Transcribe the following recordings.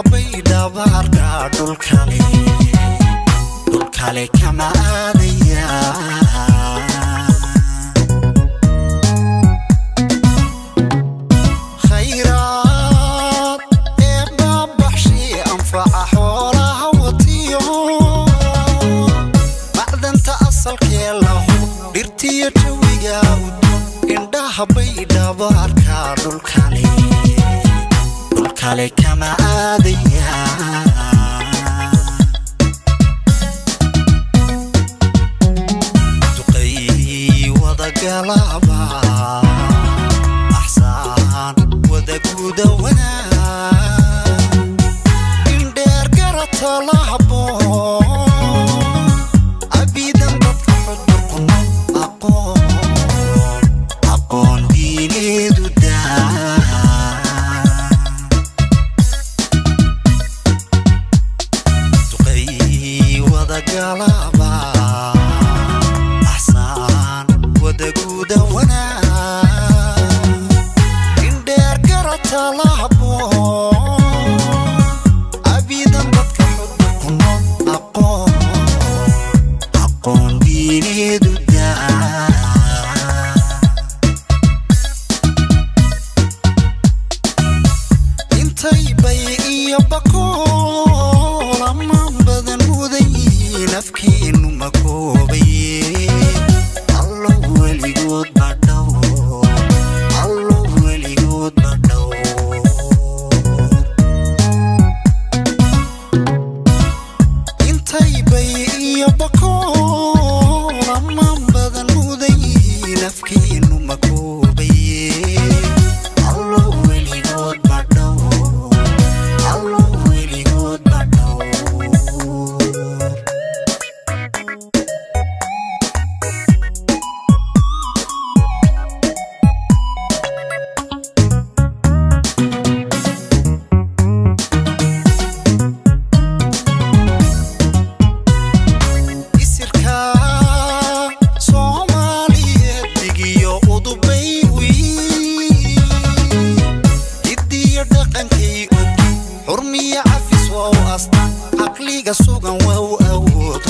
bayda barka dulkale kama aadaya khayraad ee baxshi anfaca xoolaha watiyo macdanta asalkee lahu dhirtiyo jawiga indhaha bayda barka dulkale kama aadaya galaba أحسن ودقود ونا إندر قرط لهبو أبيدا بطحدكم أقون ديني دودا تقي ودا قلبا ودقود ونا إندر قرط لهبو أبيدا بطحدكم أقون ديني دودا انتي بي يبقول أمان بدن وذي نفكين ومكوبي sugan wow awood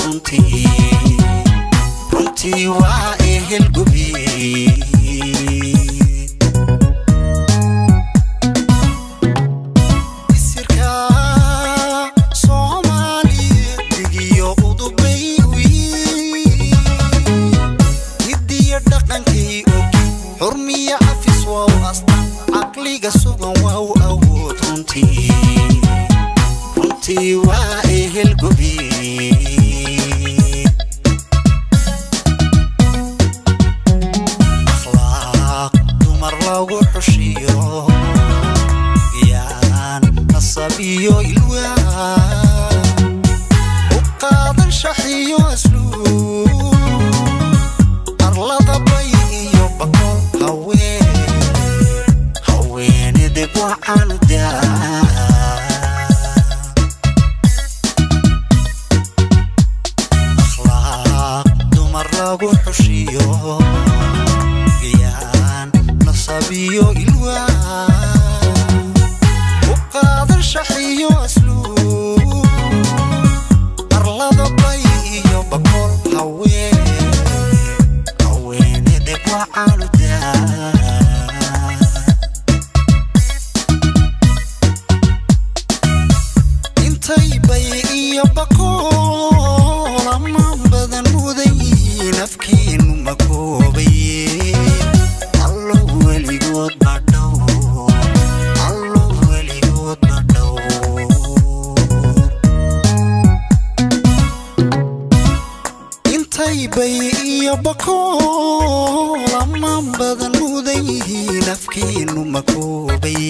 runtii waa ehel gubi isirka Soomaaliyeed digiyo udubay hidiyo dhaqankii xurmiya afis wow astaan aqliga sugan wow awood runtii waa ehel gubi akhlaaq dumar lagu xushiyo yaan nasabiyo ilwaa u qaadan shaxiyo asluub arlada bay iyo baqol haweenidib waxaan daa lagu xushiyo yaan nasabiyo ilwaa u qaadan shaxiyo asluub arlada bay iyo baqol haweenidib waxaan daa intay bay iyo baqol amaan badan nafkiin makoobay allo weligood badhow intay bay iyo baqol amaan badan muday nafkiin makoobay